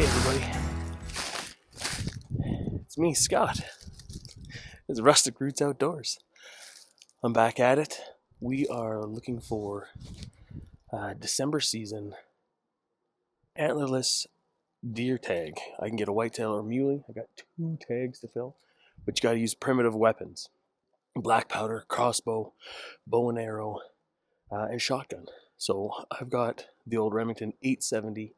Hey everybody, it's me, Scott. It's Rustic Roots Outdoors. I'm back at it. We are looking for December season antlerless deer tag. I can get a whitetail or a muley. I got 2 tags to fill, but you got to use primitive weapons: black powder, crossbow, bow and arrow, and shotgun. So I've got the old Remington 870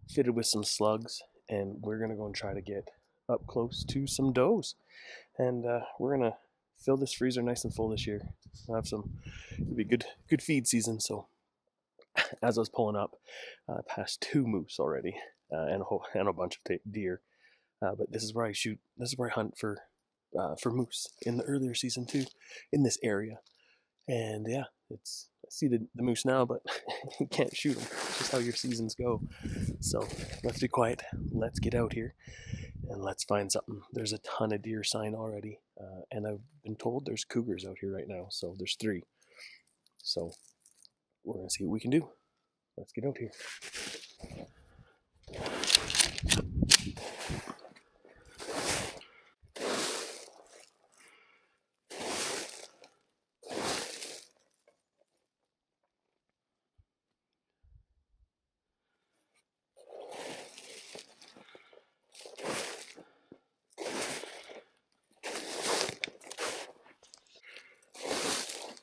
fitted with some slugs, and we're gonna go and try to get up close to some does. And we're gonna fill this freezer nice and full this year. We'll have some, it'll be good feed season. So as I was pulling up, I passed 2 moose already, and a bunch of deer. But this is where I shoot. This is where I hunt for moose in the earlier season too, in this area. And yeah, I see the moose now, but you can't shoot them. It's just how your seasons go. So let's be quiet. Let's get out here and let's find something. There's a ton of deer sign already, and I've been told there's cougars out here right now. So there's 3. So we're gonna see what we can do. Let's get out here.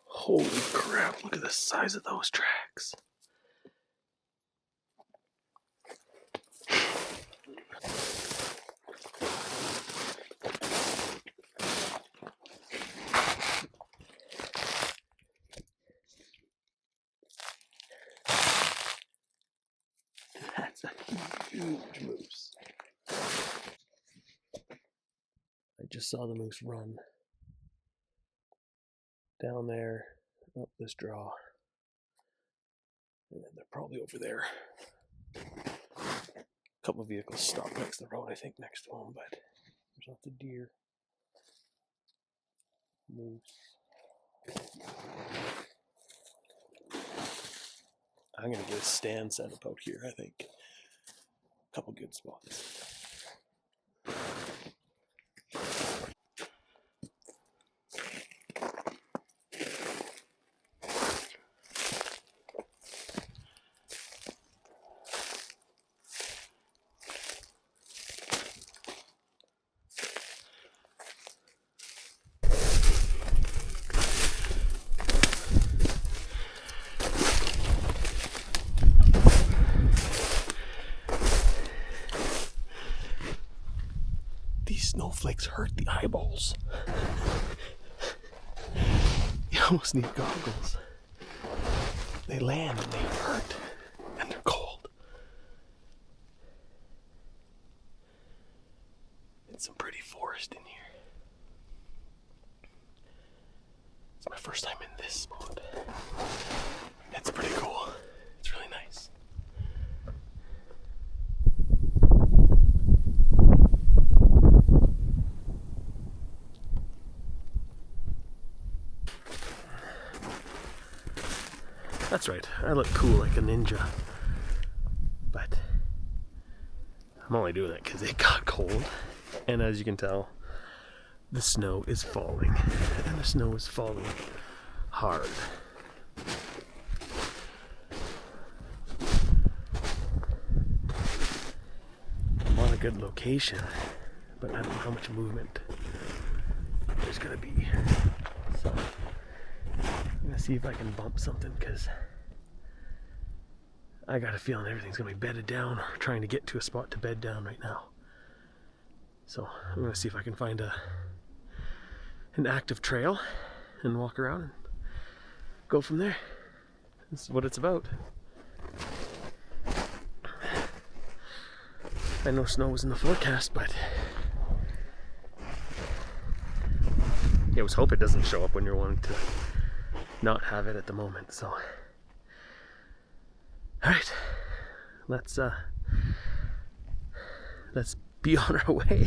Holy crap, look at the size of those tracks. That's a huge moose. I just saw the moose run down there, up this draw. And then they're probably over there. A couple of vehicles stopped next to the road, I think, next to them, but there's lots of deer. Moose. I'm gonna get a stand set up out here, I think. A couple good spots. These snowflakes hurt the eyeballs. You almost need goggles. They land and they hurt, and they're cold. It's some pretty forest in here. It's my first time in this spot. It's pretty cool. It's really nice. That's right, I look cool like a ninja. But I'm only doing that because it got cold. And as you can tell, the snow is falling. And the snow is falling hard. I'm on a good location, but I don't know how much movement there's gonna be. So I'm gonna see if I can bump something, because I got a feeling everything's gonna be bedded down, or trying to get to a spot to bed down right now. So I'm gonna see if I can find an active trail and walk around and go from there. This is what it's about. I know snow was in the forecast, but yeah, let's hope it doesn't show up when you're wanting to not have it at the moment. So alright, let's be on our way.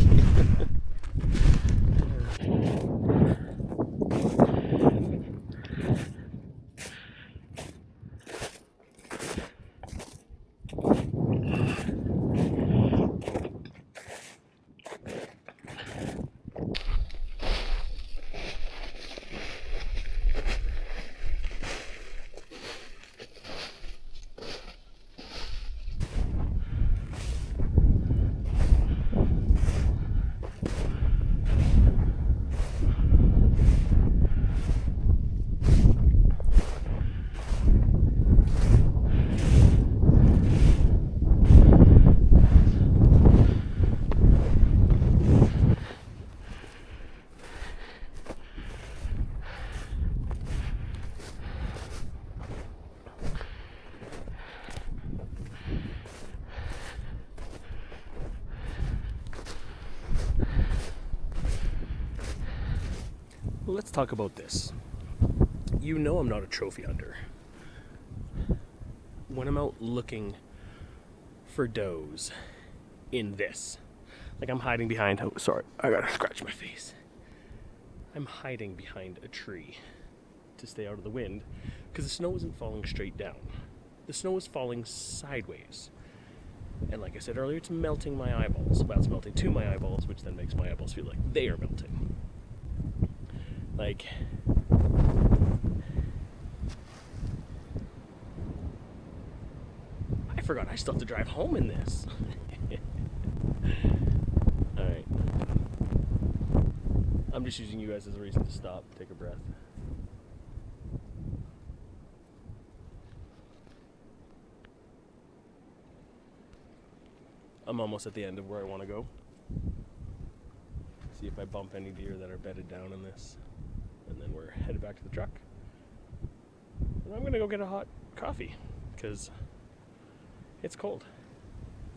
let's talk about this. You know I'm not a trophy hunter. When I'm out looking for does in this, like I'm hiding behind, oh sorry, I gotta scratch my face. I'm hiding behind a tree to stay out of the wind because the snow isn't falling straight down. The snow is falling sideways. And like I said earlier, it's melting my eyeballs. Well, it's melting to my eyeballs, which then makes my eyeballs feel like they are melting. Like, I forgot I still have to drive home in this. Alright. I'm just using you guys as a reason to stop, take a breath. I'm almost at the end of where I want to go. See if I bump any deer that are bedded down in this. And then we're headed back to the truck. And I'm going to go get a hot coffee because it's cold.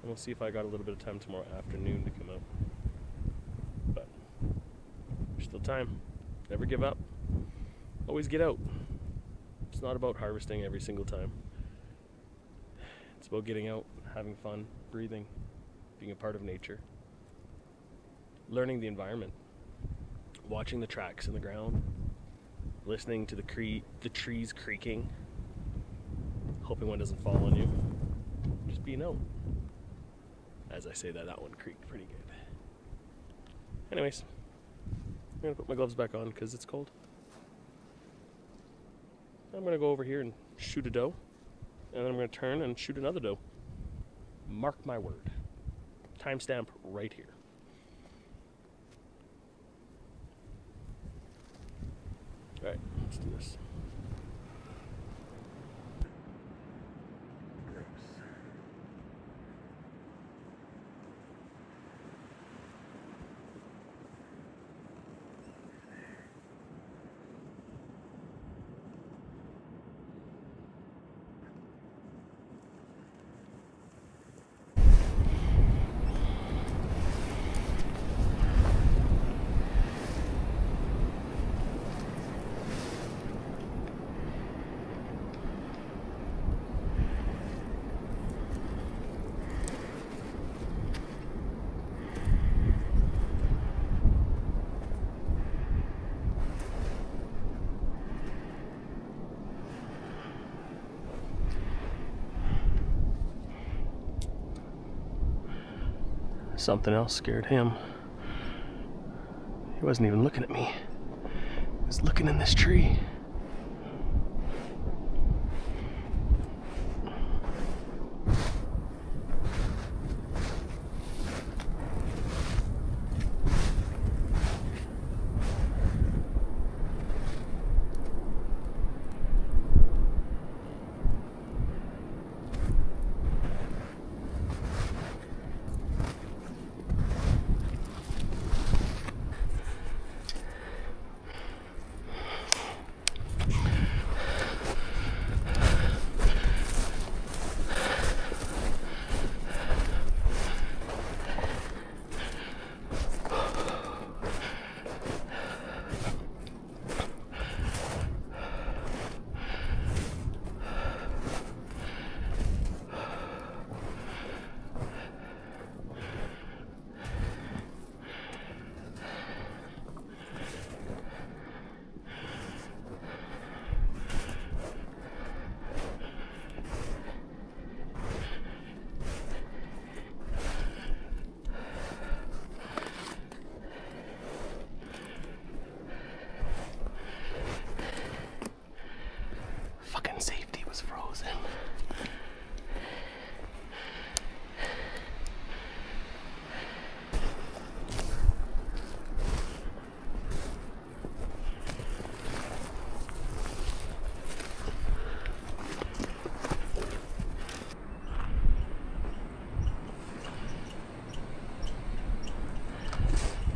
And we'll see if I got a little bit of time tomorrow afternoon to come out. But there's still time. Never give up. Always get out. It's not about harvesting every single time. It's about getting out, having fun, breathing, being a part of nature, learning the environment, watching the tracks in the ground, listening to the trees creaking, hoping one doesn't fall on you, just being out. As I say that one creaked pretty good. Anyways, I'm going to put my gloves back on because it's cold. I'm going to go over here and shoot a doe, and then I'm going to turn and shoot another doe. Mark my word. Timestamp right here. Alright, let's do this. Something else scared him. He wasn't even looking at me. He was looking in this tree. Safety was frozen.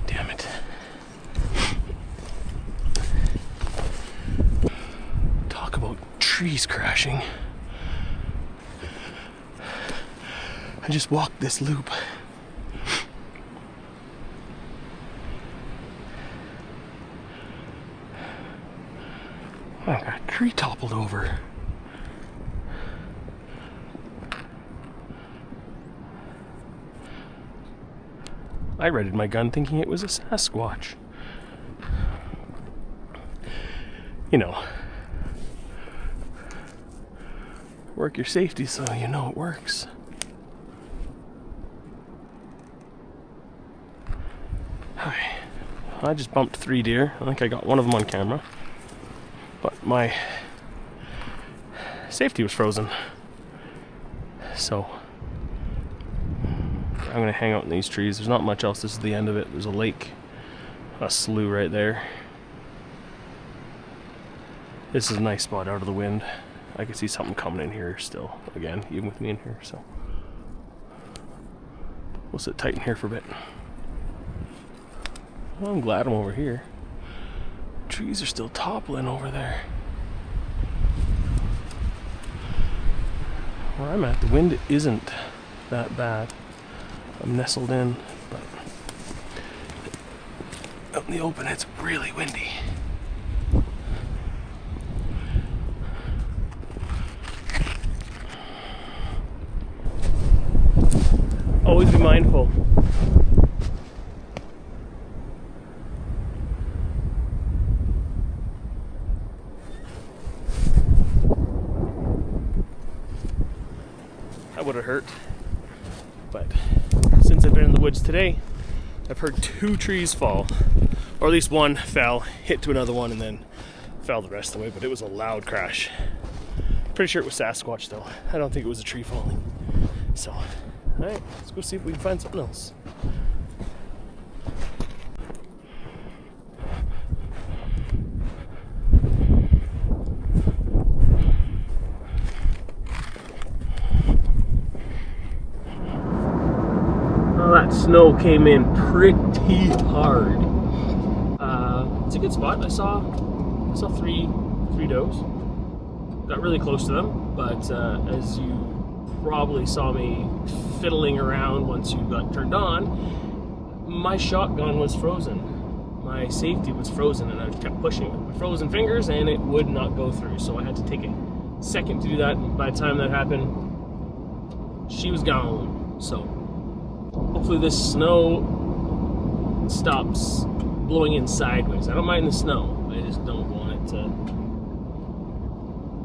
Damn it. Talk about trees crashing. I just walked this loop. tree toppled over. I readied my gun thinking it was a Sasquatch. You know, work your safety so you know it works. Hi. I just bumped 3 deer. I think I got one of them on camera. But my safety was frozen. So I'm gonna hang out in these trees. There's not much else. This is the end of it. There's a lake, a slough right there. This is a nice spot out of the wind. I can see something coming in here still, again, even with me in here, so we'll sit tight in here for a bit. Well, I'm glad I'm over here. Trees are still toppling over there. Where I'm at, the wind isn't that bad. I'm nestled in, but out in the open it's really windy. Always be mindful. That would have hurt, but since I've been in the woods today, I've heard 2 trees fall, or at least one fell, hit to another one, and then fell the rest of the way, but it was a loud crash. Pretty sure it was Sasquatch though. I don't think it was a tree falling. So, alright, let's go see if we can find something else. That snow came in pretty hard. It's a good spot. I saw 3 does. Got really close to them, but as you probably saw me fiddling around once you got turned on, my shotgun was frozen. My safety was frozen, and I kept pushing with my frozen fingers, and it would not go through. So I had to take a second to do that. And by the time that happened, she was gone. So hopefully this snow stops blowing in sideways. I don't mind the snow. I just don't want it to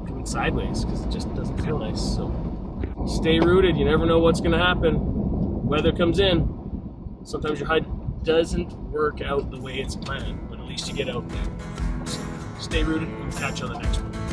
come in sideways because it just doesn't feel nice. So stay rooted. You never know what's going to happen. Weather comes in. Sometimes your hike doesn't work out the way it's planned, but at least you get out there. So stay rooted. We'll catch you on the next one.